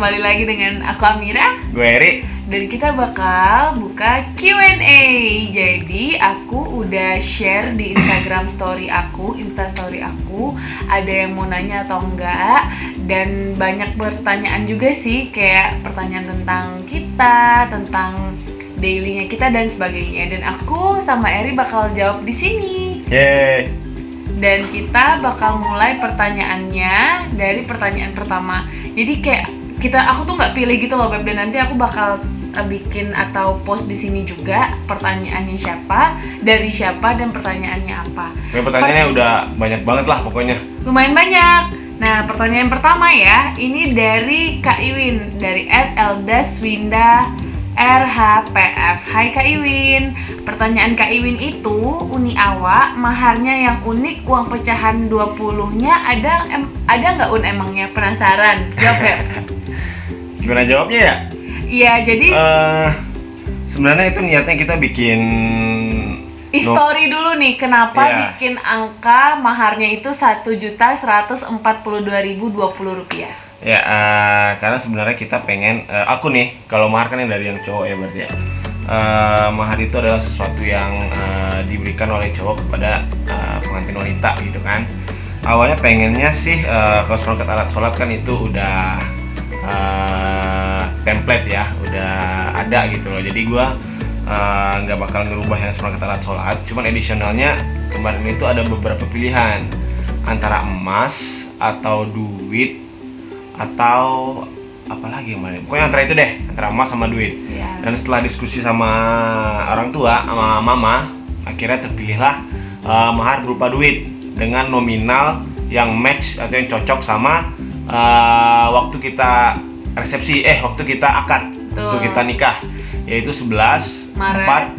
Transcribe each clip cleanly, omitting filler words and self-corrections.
kembali lagi dengan aku Amira. Gue Eri. Dan kita bakal buka Q&A. Jadi aku udah share di Instagram story aku, Instastory aku. Ada yang mau nanya atau enggak. Dan banyak pertanyaan juga sih, kayak pertanyaan tentang kita, tentang dailynya kita dan sebagainya. Dan aku sama Eri bakal jawab di sini. Yeay. Dan kita bakal mulai pertanyaannya dari pertanyaan pertama. Jadi kayak aku tuh nggak pilih gitu loh Beb, dan nanti aku bakal bikin atau post di sini juga pertanyaannya siapa, dari siapa, dan pertanyaannya apa. Pertanyaannya udah banyak banget lah pokoknya. Lumayan banyak. Nah, pertanyaan pertama ya, ini dari Kak Iwin, dari @eldaswinda RHPF. Hai Kak Iwin. Pertanyaan Kak Iwin itu, uni awak, maharnya yang unik, uang pecahan 20-nya ada nggak Un emangnya? Penasaran? Jawab ya. Gimana jawabnya ya? Iya, jadi sebenarnya itu niatnya kita bikin history dulu nih, kenapa Iya. bikin angka maharnya itu 1.142.020 rupiah. Ya, karena sebenarnya kita pengen, aku nih, kalau mahar kan yang dari yang cowok ya berarti ya. Mahar itu adalah sesuatu yang diberikan oleh cowok kepada pengantin wanita gitu kan. Awalnya pengennya sih, kalau seperangkat alat sholat kan itu udah template ya, udah ada gitu loh. Jadi gua nggak bakal ngerubah yang seperangkat alat sholat. Cuman additionalnya kemarin itu ada beberapa pilihan antara emas atau duit atau apalagi yang mana? Pokoknya antara itu deh, antara emas sama duit. Iya. Dan setelah diskusi sama orang tua, sama mama, akhirnya terpilihlah mahar berupa duit dengan nominal yang match atau yang cocok sama waktu kita resepsi, waktu kita akad, Betul. waktu kita nikah, yaitu 11 Maret.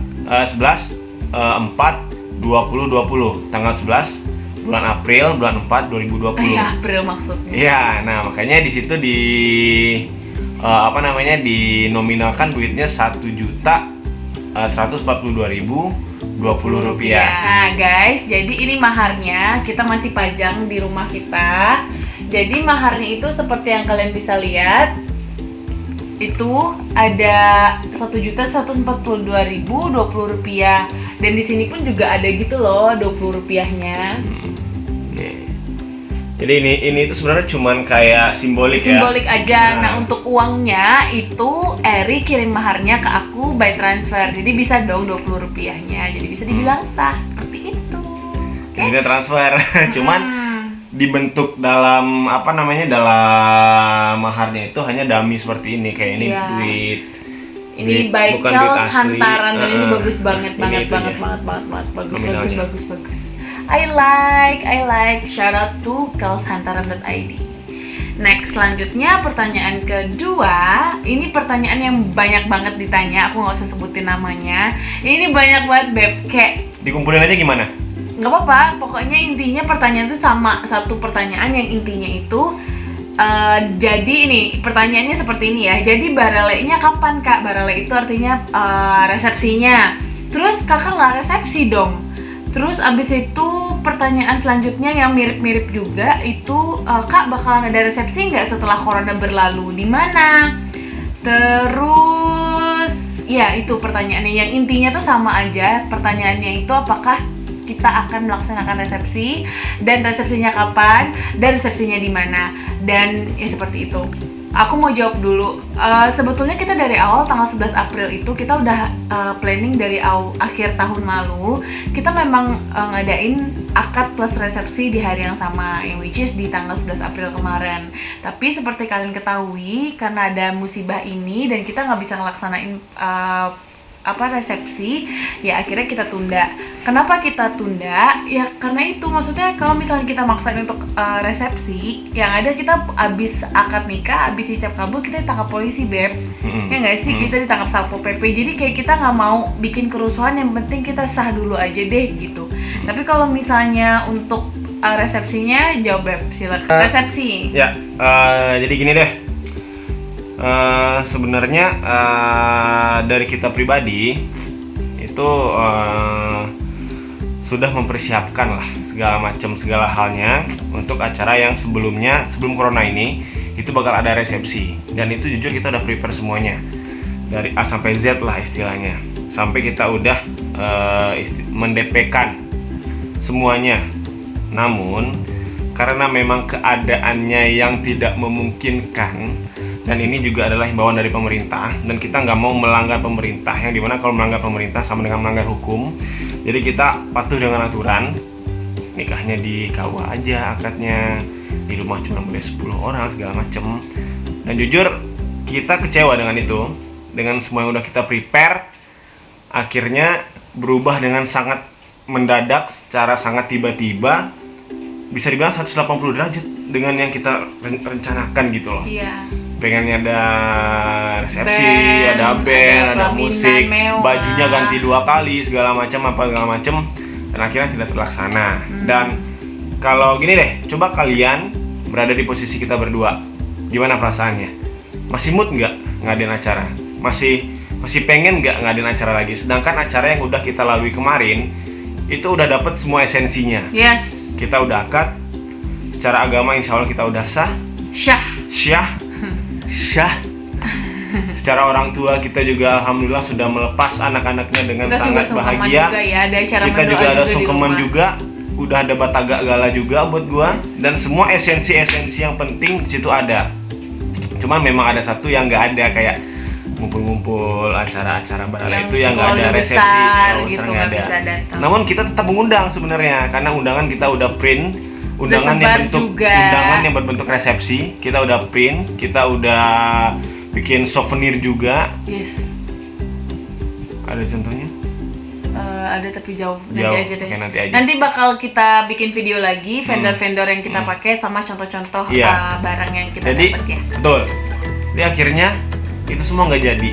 2020, tanggal 11 bulan April, bulan 4 2020. April maksudnya. Iya, nah makanya di situ dinominalkan duitnya 1.142.020 rupiah. Nah guys, jadi ini maharnya kita masih pajang di rumah kita. Jadi maharnya itu seperti yang kalian bisa lihat, itu ada 1.142.020 rupiah. Dan di sini pun juga ada gitu loh 20 rupiahnya. Nih. Jadi ini itu sebenarnya cuman kayak simbolik ya. Simbolik aja. Nah, untuk uangnya itu Eri kirim maharnya ke aku by transfer. Jadi bisa dong 20 rupiahnya. Jadi bisa dibilang sah seperti itu. Oke. Kita transfer. Cuman dibentuk dalam dalam maharnya itu hanya dummy seperti ini, kayak ini Iya. duit. Ini Bukan duit Baikels asli. hantaran, dan ini bagus banget, Ini banget, itunya. bagus, Nominalnya. bagus. I like. Shout out to kelshantaran.id. Next, selanjutnya pertanyaan kedua. Ini pertanyaan yang banyak banget ditanya. Aku nggak usah sebutin namanya. Ini banyak banget Beb. Kayak Dikumpulin aja gimana? nggak apa-apa. Pokoknya intinya pertanyaan itu sama. Satu pertanyaan yang intinya itu. Jadi ini pertanyaannya seperti ini ya. Jadi baralenya kapan Kak? Barale itu artinya resepsinya. Terus kakak nggak resepsi dong. Terus abis itu pertanyaan selanjutnya yang mirip-mirip juga itu, Kak bakalan ada resepsi nggak setelah corona berlalu? Di mana? Terus ya itu pertanyaannya. Yang intinya tuh sama aja. Pertanyaannya itu apakah kita akan melaksanakan resepsi, dan resepsinya kapan, dan resepsinya di mana, dan ya seperti itu. Aku mau jawab dulu. Sebetulnya kita dari awal tanggal 11 April itu kita udah planning dari akhir tahun lalu. Kita memang ngadain akad plus resepsi di hari yang sama, yang which is di tanggal 11 April kemarin. Tapi seperti kalian ketahui, karena ada musibah ini dan kita nggak bisa ngelaksanain resepsi, ya akhirnya kita tunda. Kenapa kita tunda? Ya karena itu, maksudnya kalau misalnya kita maksain untuk resepsi, yang ada kita abis akad nikah, abis ijab kabul, kita ditangkap polisi Beb. Ya nggak sih, kita ditangkap Satpol PP. Jadi kayak kita nggak mau bikin kerusuhan, yang penting kita sah dulu aja deh gitu. Tapi kalau misalnya untuk resepsinya, jawab Beb, silakan. Resepsi. Ya, jadi gini deh. Sebenarnya dari kita pribadi itu sudah mempersiapkan lah segala halnya untuk acara yang sebelum corona ini itu bakal ada resepsi. Dan itu jujur kita udah prepare semuanya dari A sampai Z lah istilahnya, sampai kita udah mendp-kan semuanya. Namun karena memang keadaannya yang tidak memungkinkan, dan ini juga adalah himbauan dari pemerintah, dan kita nggak mau melanggar pemerintah, yang dimana kalau melanggar pemerintah sama dengan melanggar hukum. Jadi kita patuh dengan aturan, nikahnya di KUA aja, akadnya di rumah cuma boleh 10 orang segala macem. Dan jujur kita kecewa dengan itu, dengan semua yang udah kita prepare, akhirnya berubah dengan sangat mendadak, secara sangat tiba-tiba, bisa dibilang 180 derajat dengan yang kita rencanakan gitu loh. Iya. Pengennya ada resepsi, Band, ada band, ada pelaminan musik, mewah, bajunya ganti 2 kali, segala macam, dan akhirnya tidak terlaksana. Dan kalau gini deh, coba kalian berada di posisi kita berdua, gimana perasaannya? Masih mood nggak ngadain acara? Masih pengen nggak ngadain acara lagi? Sedangkan acara yang udah kita lalui kemarin itu udah dapet semua esensinya. Yes. Kita udah akad, secara agama insya Allah kita udah sah. Syah. Secara orang tua kita juga alhamdulillah sudah melepas anak-anaknya dengan kita sangat bahagia. Juga ya, ada acara kita juga ada di sungkeman rumah. juga, udah ada batagak gala juga buat gua, dan semua esensi yang penting di situ ada. Cuman memang ada satu yang nggak ada, kayak ngumpul-ngumpul acara-acara barang itu yang nggak ada resepsi, besar, kalau gitu, nggak ada. bisa datang. Namun kita tetap mengundang sebenarnya, karena undangan kita udah print, juga. undangan yang berbentuk resepsi, kita udah print, kita udah bikin souvenir juga. Yes. Ada contohnya? Ada tapi jauh. Nanti Jauh. aja deh. Oke, nanti aja. Nanti bakal kita bikin video lagi vendor-vendor yang kita pakai sama contoh-contoh Iya. barang yang kita Jadi, dapat ya. betul. Jadi akhirnya itu semua nggak jadi.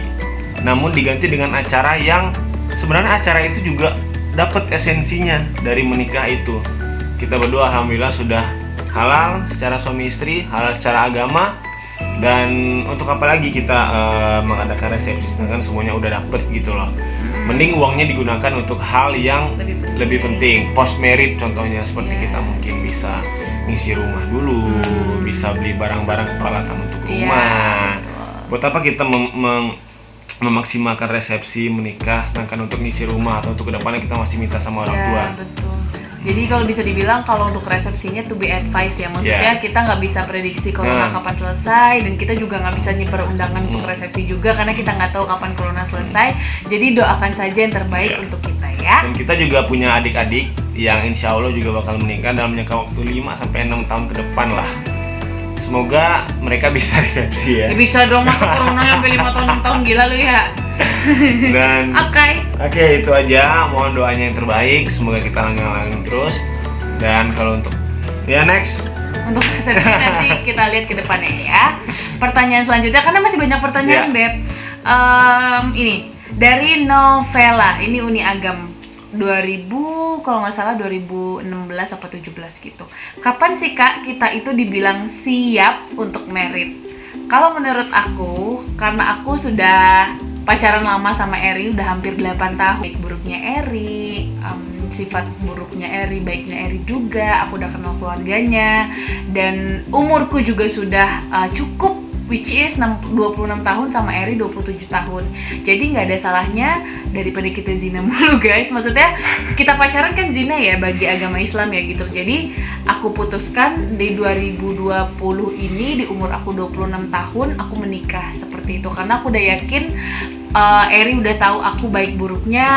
Namun diganti dengan acara yang sebenarnya acara itu juga dapat esensinya dari menikah itu. Kita berdua alhamdulillah sudah halal secara suami istri, halal secara agama. Dan untuk apa lagi kita mengadakan resepsi, sedangkan semuanya udah dapet gitu loh. Mending uangnya digunakan untuk hal yang lebih penting. Post merit contohnya, seperti kita mungkin bisa ngisi rumah dulu, bisa beli barang-barang peralatan untuk rumah. Buat apa kita memaksimalkan resepsi menikah, sedangkan untuk ngisi rumah atau untuk kedepannya kita masih minta sama orang tua. Betul. Jadi kalau bisa dibilang kalau untuk resepsinya to be advised ya, maksudnya kita nggak bisa prediksi corona kapan selesai, dan kita juga nggak bisa nyebar undangan untuk resepsi juga karena kita nggak tahu kapan corona selesai. Jadi doakan saja yang terbaik untuk kita ya. Dan kita juga punya adik-adik yang insya Allah juga bakal menikah dalam jangka waktu 5-6 tahun ke depan lah. Semoga mereka bisa resepsi ya. Bisa dong, masa corona sampai 5 tahun 6 tahun, gila lu ya. Dan Oke, itu aja, mohon doanya yang terbaik, semoga kita langgeng-langgeng terus. Dan kalau untuk next untuk resepsi nanti kita lihat ke depannya ya. Pertanyaan selanjutnya, karena masih banyak pertanyaan Beb. Ini dari Novela, ini Uni Agam 2000, kalau nggak salah 2016 atau 17 gitu. Kapan sih Kak kita itu dibilang siap untuk merit? Kalau menurut aku, karena aku sudah pacaran lama sama Eri, udah hampir 8 tahun. Baik buruknya Eri, sifat buruknya Eri, baiknya Eri juga. Aku udah kenal keluarganya, dan umurku juga sudah cukup, which is 26 tahun sama Eri 27 tahun. Jadi nggak ada salahnya daripada kita zina mulu guys. Maksudnya kita pacaran kan zina ya bagi agama Islam ya gitu. Jadi aku putuskan di 2020 ini, di umur aku 26 tahun aku menikah seperti itu, karena aku udah yakin Eri udah tahu aku baik buruknya,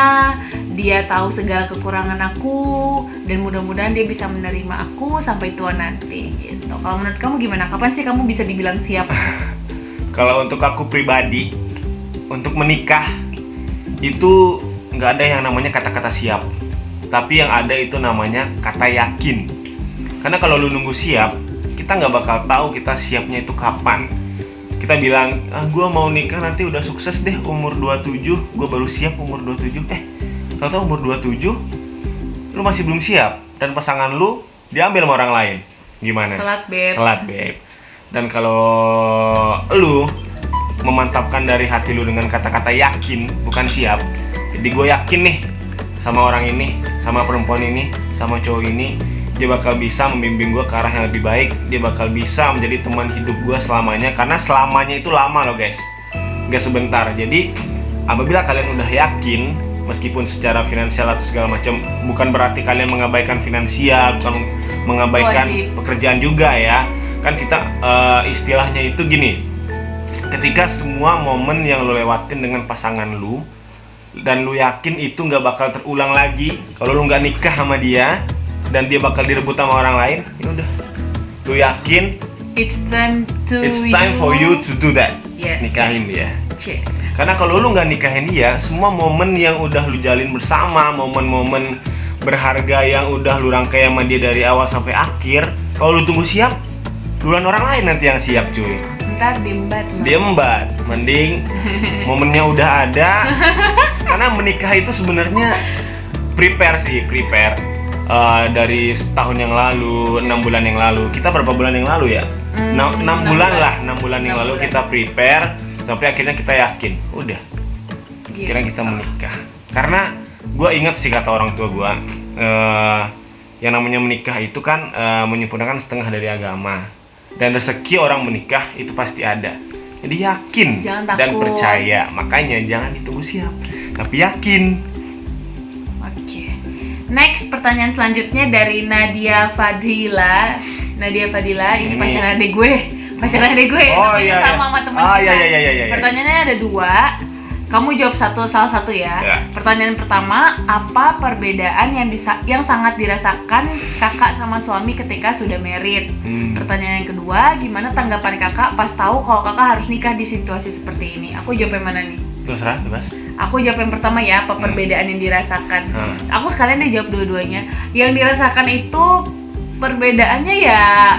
dia tahu segala kekurangan aku, dan mudah-mudahan dia bisa menerima aku sampai tua nanti gitu. Kalau menurut kamu gimana? Kapan sih kamu bisa dibilang siap? Kalau untuk aku pribadi, untuk menikah itu nggak ada yang namanya kata-kata siap, tapi yang ada itu namanya kata yakin. Karena kalau lu nunggu siap, kita nggak bakal tahu kita siapnya itu kapan. Kita bilang, gue mau nikah nanti udah sukses deh umur 27, gue baru siap umur 27. Tahu-tahu umur 27 lu masih belum siap, dan pasangan lu diambil sama orang lain. Gimana? Telat Beb. Dan kalau lu memantapkan dari hati lu dengan kata-kata yakin, bukan siap. Jadi gue yakin nih sama orang ini, sama perempuan ini, sama cowok ini. dia bakal bisa membimbing gue ke arah yang lebih baik, dia bakal bisa menjadi teman hidup gue selamanya, karena selamanya itu lama loh guys, gak sebentar. Jadi apabila kalian udah yakin, meskipun secara finansial atau segala macam, bukan berarti kalian mengabaikan finansial, bukan mengabaikan pekerjaan juga ya. Kan kita istilahnya itu gini, ketika semua momen yang lo lewatin dengan pasangan lu dan lu yakin itu nggak bakal terulang lagi kalau lu nggak nikah sama dia dan dia bakal direbut sama orang lain, ya udah, lu yakin it's time for you to do that. Yes. Nikahin dia. Cik. Karena kalau lu nggak nikahin dia, semua momen yang udah lu jalin bersama, momen-momen berharga yang udah lu rangkai sama dia dari awal sampai akhir, kalau lu tunggu siap, duluan orang lain nanti yang siap cuy. Ntar diembat. Mending momennya udah ada. Karena menikah itu sebenarnya prepare dari setahun yang lalu, 6 bulan yang lalu. Kita berapa bulan yang lalu ya? 6 bulan yang lalu kita prepare sampai akhirnya kita yakin, udah, akhirnya kita menikah. Karena gue ingat sih kata orang tua gue, yang namanya menikah itu kan menyempurnakan setengah dari agama, dan rezeki orang menikah itu pasti ada. Jadi yakin dan percaya, makanya jangan ditunggu siap, tapi yakin. Oke. Next, pertanyaan selanjutnya dari Nadia Fadila. Ini pacaran adik gue. Oh iya, sama teman kita. Iya. Pertanyaannya ada 2. Kamu jawab salah satu ya. Pertanyaan pertama, apa perbedaan yang sangat dirasakan kakak sama suami ketika sudah married? Pertanyaan yang kedua, gimana tanggapan kakak pas tahu kalau kakak harus nikah di situasi seperti ini? Aku jawab yang mana nih? Terserah, bebas. Aku jawab yang pertama ya, apa perbedaan yang dirasakan. Aku sekalian deh jawab dua-duanya. Yang dirasakan itu perbedaannya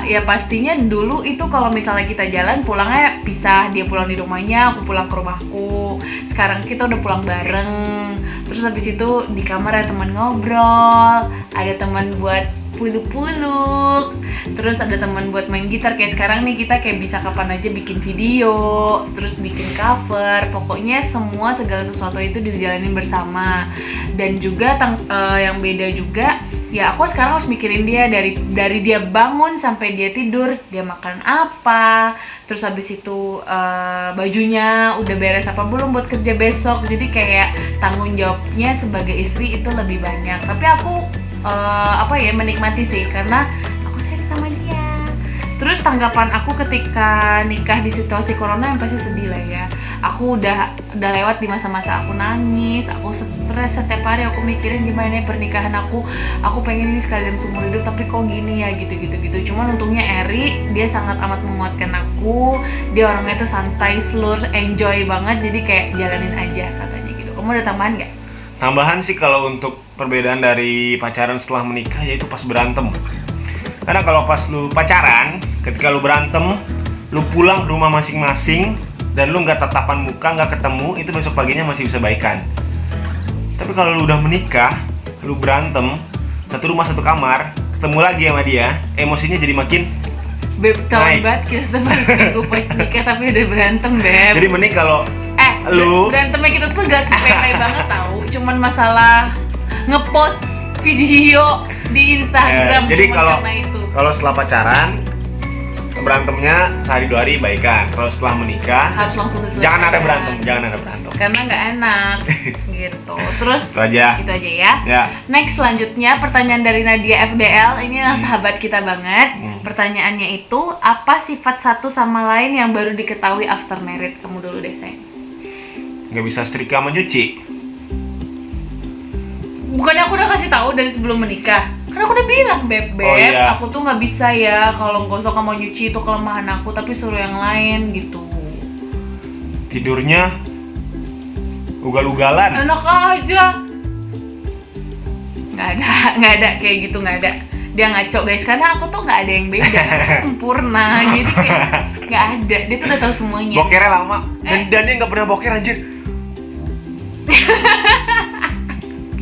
ya pastinya dulu itu kalau misalnya kita jalan pulangnya pisah, dia pulang di rumahnya, aku pulang ke rumahku. Sekarang kita udah pulang bareng. Terus habis itu di kamar ada teman ngobrol, ada teman buat puluk-puluk, terus ada teman buat main gitar. Kayak sekarang nih kita kayak bisa kapan aja bikin video, terus bikin cover. Pokoknya segala sesuatu itu dijalanin bersama. Dan juga yang beda juga, ya aku sekarang harus mikirin dia dari dia bangun sampai dia tidur, dia makan apa, terus habis itu bajunya udah beres apa belum buat kerja besok. Jadi kayak tanggung jawabnya sebagai istri itu lebih banyak. Tapi aku menikmati sih karena aku sayang sama dia. Terus tanggapan aku ketika nikah di situasi corona yang pasti sedih lah ya. Aku udah lewat di masa-masa aku nangis, aku stres setiap hari, aku mikirin gimana ya pernikahan aku pengen ini sekalian seumur hidup tapi kok gini ya gitu. Cuman untungnya Eri, dia sangat amat menguatkan aku. Dia orangnya tuh santai, slur, enjoy banget, jadi kayak jalanin aja katanya gitu. Kamu ada tambahan nggak? Tambahan sih kalau untuk perbedaan dari pacaran setelah menikah, yaitu pas berantem. Karena kalau pas lu pacaran, ketika lu berantem, lu pulang ke rumah masing-masing dan lu nggak tatapan muka, nggak ketemu, itu besok paginya masih bisa baikan. Tapi kalau lu udah menikah, lu berantem, satu rumah satu kamar, ketemu lagi sama dia, emosinya jadi makin Beb, tahu banget kita tuh harus minggu nikah tapi udah berantem, Beb. Jadi mending kalau lu berantemnya kita tuh gak sepele banget tahu, cuman masalah ngepost video di Instagram. Jadi kalau setelah pacaran berantemnya sehari 2 hari baikan. Kalau setelah menikah harus langsung diselesaikan. Jangan ada berantem. Karena nggak enak gitu. Terus itu aja ya. Next selanjutnya pertanyaan dari Nadia FDL. Ini yang sahabat kita banget. Pertanyaannya itu, apa sifat satu sama lain yang baru diketahui after married? Kamu dulu deh sayang. Nggak bisa setrika sama nyuci. Bukannya aku udah kasih tahu dari sebelum menikah? Karena aku udah bilang, Beb, aku tuh nggak bisa ya kalau gosok sama nyuci itu kelemahan aku, tapi suruh yang lain gitu. Tidurnya ugal-ugalan. Enak aja. Nggak ada kayak gitu, nggak ada. Dia ngaco guys, karena aku tuh nggak ada yang beda, aku sempurna, jadi kayak nggak ada. Dia tuh udah tahu semuanya. Bokernya lama, dan dia nggak pernah boker anjir.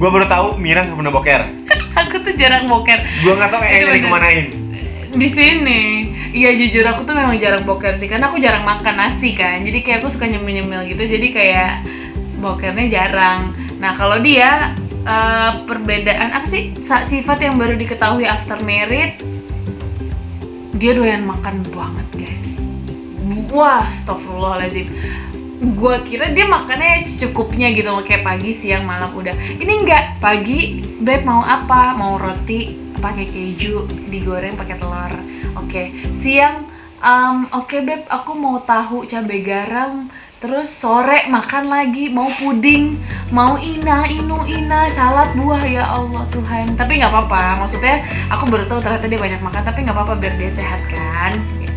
Gua baru tahu Mira nggak pernah boker. Aku tuh jarang boker. Gua nggak tahu kayaknya kemanain. Di sini, iya jujur aku tuh memang jarang boker sih, karena aku jarang makan nasi kan. Jadi kayak aku suka nyemil-nyemil gitu, jadi kayak bokernya jarang. Nah kalau dia perbedaan apa sih sifat yang baru diketahui after married, dia doyan makan banget guys. Wah, astagfirullahaladzim. Gua kira dia makannya secukupnya gitu, kayak pagi, siang, malam udah. Ini enggak, pagi beb mau apa? Mau roti pakai keju digoreng pakai telur. Oke. Siang oke beb, aku mau tahu cabai garam. Terus sore makan lagi, mau puding, mau ina, salad buah, ya Allah Tuhan. Tapi nggak apa-apa, maksudnya aku baru tahu ternyata dia banyak makan, tapi nggak apa-apa biar dia sehat kan. Gitu.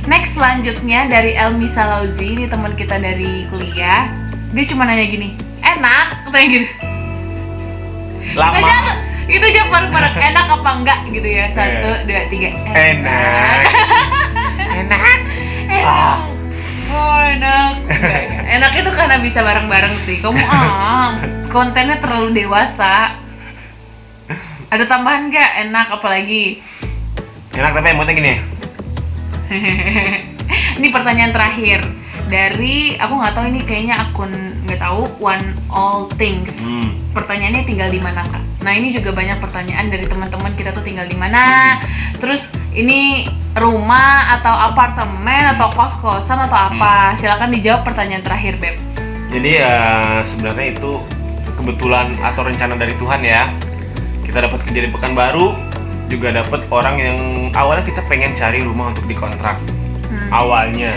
Next selanjutnya dari Elmi Salauzi, ini teman kita dari kuliah. Dia cuma nanya gini, enak, katanya gitu. Lama. Itu aja bareng-bareng, enak apa enggak gitu ya. 1, 2, 3. Enak. Enak. Oh, enak. Enggak. Enak itu karena bisa bareng-bareng sih. Kamu kontennya terlalu dewasa. Ada tambahan nggak? Enak apalagi? Enak tapi emotnya gini. Ini pertanyaan terakhir dari aku nggak tahu, ini kayaknya akun nggak tahu, One All Things. Pertanyaannya tinggal di mana kak? Nah ini juga banyak pertanyaan dari teman-teman kita tuh, tinggal di mana? Terus ini rumah atau apartemen atau kos-kosan atau apa? Silakan dijawab pertanyaan terakhir beb. Jadi sebenarnya itu kebetulan atau rencana dari Tuhan ya. Kita dapat kerja di Pekanbaru, juga dapat orang yang awalnya kita pengen cari rumah untuk dikontrak. Awalnya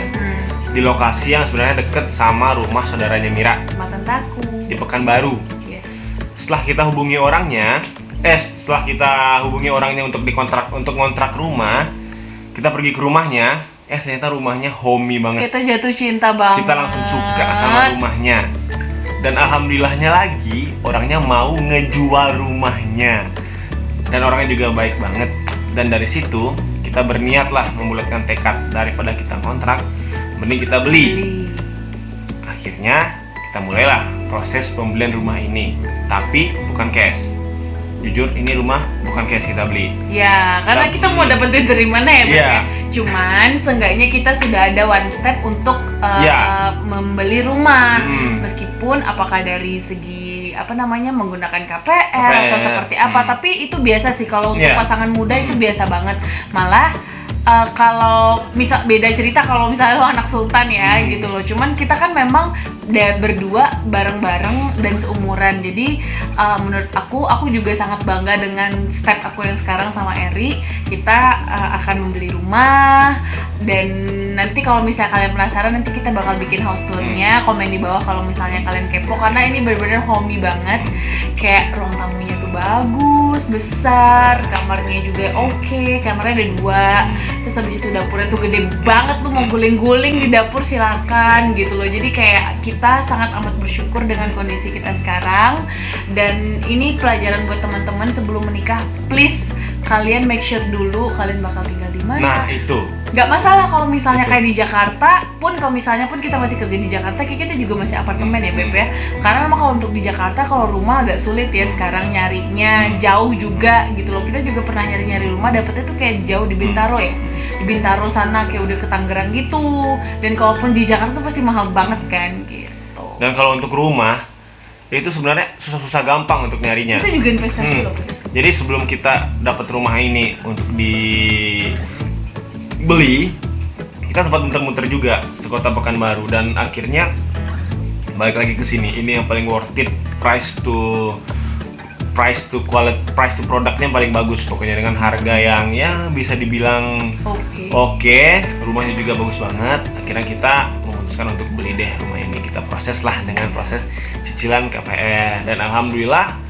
di lokasi yang sebenarnya deket sama rumah saudaranya Mira, Matantaku, di Pekanbaru. yes. Setelah kita hubungi orangnya untuk dikontrak, untuk ngontrak rumah, kita pergi ke rumahnya, ternyata rumahnya homey banget. Kita jatuh cinta banget. Kita langsung suka sama rumahnya. Dan alhamdulillahnya lagi, orangnya mau ngejual rumahnya. Dan orangnya juga baik banget. Dan dari situ kita berniat lah membulatkan tekad, daripada kita kontrak, mending kita beli. Akhirnya kita mulailah proses pembelian rumah ini, tapi bukan cash. Jujur ini rumah bukan cash kita beli. Ya, karena kita mau dapat duit dari mana ya, Beb? Iya. Cuman seenggaknya kita sudah ada one step untuk membeli rumah. Meskipun apakah dari segi menggunakan KPR atau seperti apa, tapi itu biasa sih kalau untuk pasangan muda, itu biasa banget. Malah kalau misal beda cerita kalau misalnya lo anak sultan ya gitu loh. Cuman kita kan memang berdua bareng-bareng dan seumuran. Jadi menurut aku juga sangat bangga dengan step aku yang sekarang sama Eri. Kita akan membeli rumah, dan nanti kalau misalnya kalian penasaran, nanti kita bakal bikin house tour-nya. Komen di bawah kalau misalnya kalian kepo, karena ini benar-benar homey banget. Kayak ruang tamunya tuh bagus, besar, kamarnya juga oke, kamarnya ada 2. Terus habis itu dapurnya tuh gede banget, tuh mau guling-guling di dapur silakan gitu loh. Jadi kayak kita sangat amat bersyukur dengan kondisi kita sekarang. Dan ini pelajaran buat teman-teman sebelum menikah, please kalian make sure dulu kalian bakal tinggal di mana. Nah itu Gak masalah kalau misalnya kayak di Jakarta pun, kalau misalnya pun kita masih kerja di Jakarta, kayak kita juga masih apartemen ya Beb ya. Karena memang kalau untuk di Jakarta, kalau rumah agak sulit ya sekarang nyarinya, jauh juga gitu loh. Kita juga pernah nyari-nyari rumah, dapetnya tuh kayak jauh di Bintaro ya, di Bintaro sana, kayak udah ke Tangerang gitu. Dan kalaupun di Jakarta tuh pasti mahal banget kan gitu. Dan kalau untuk rumah itu sebenarnya susah-susah gampang untuk nyarinya. Itu juga investasi loh guys. Jadi sebelum kita dapat rumah ini untuk dibeli, kita sempat muter-muter juga sekota Pekanbaru, dan akhirnya balik lagi ke sini. Ini yang paling worth it, price to quality, price to produknya paling bagus pokoknya, dengan harga yang ya bisa dibilang oke. Rumahnya juga bagus banget. Akhirnya kita memutuskan untuk beli deh rumah ini. Kita proses lah dengan proses cicilan KPR, dan alhamdulillah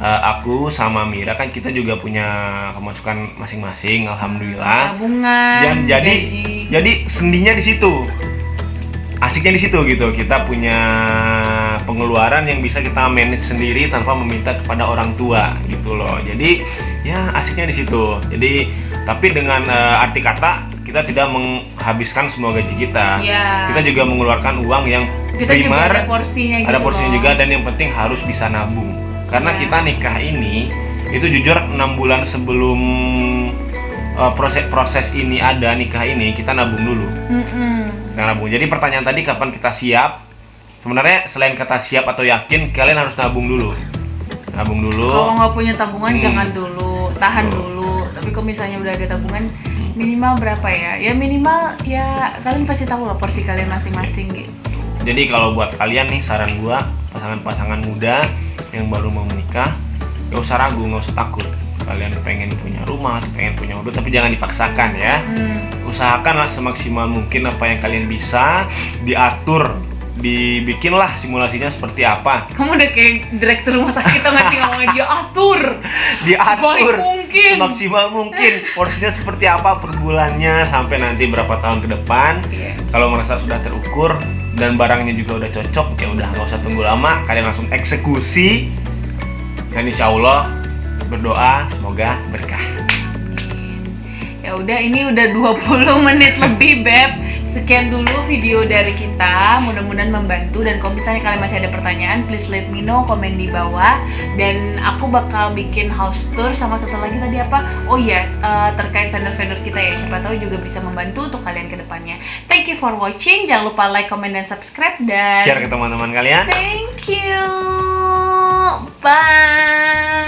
aku sama Mira kan kita juga punya pemasukan masing-masing, alhamdulillah. Tabungan, jadi sendinya di situ, asiknya di situ gitu. Kita punya pengeluaran yang bisa kita manage sendiri tanpa meminta kepada orang tua gitu loh. Jadi ya asiknya di situ. Jadi tapi dengan arti kata kita tidak menghabiskan semua gaji kita. Kita juga mengeluarkan uang yang kita primer, juga ada porsinya gitu juga, dan yang penting harus bisa nabung. Karena kita nikah ini itu jujur 6 bulan sebelum proses ini ada, nikah ini kita nabung dulu. Kita nabung. Jadi pertanyaan tadi kapan kita siap? Sebenarnya selain kata siap atau yakin, kalian harus nabung dulu. Tabung dulu. Kalau nggak punya tabungan jangan dulu, tahan Betul. dulu. Tapi kalau misalnya udah ada tabungan, minimal berapa ya? Ya minimal ya kalian pasti tahu lah porsi kalian masing-masing gitu. Jadi kalau buat kalian nih, saran gua, pasangan-pasangan muda yang baru mau menikah, gak usah ragu, gak usah takut. Kalian pengen punya rumah, pengen punya mobil, tapi jangan dipaksakan ya. Usahakanlah semaksimal mungkin apa yang kalian bisa, diatur, dibikinlah simulasinya seperti apa. Kamu udah kayak direktur rumah sakit, tau nggak sih ngomongin dia atur Diatur sebaik mungkin. semaksimal mungkin, porsinya seperti apa per bulannya sampai nanti berapa tahun ke depan. Iya. Kalau merasa sudah terukur dan barangnya juga udah cocok, ya udah nggak usah tunggu lama, kalian langsung eksekusi. Dan insya Allah berdoa semoga berkah. Ya udah, ini udah 20 menit lebih, Beb. Sekian dulu video dari kita, mudah-mudahan membantu. Dan kalau misalnya kalian masih ada pertanyaan, please let me know, komen di bawah. Dan aku bakal bikin house tour sama satu lagi tadi apa? Oh iya, terkait vendor-vendor kita ya, siapa tahu juga bisa membantu untuk kalian ke depannya. Thank you for watching, jangan lupa like, comment, dan subscribe, dan Share ke teman-teman kalian. thank you, bye.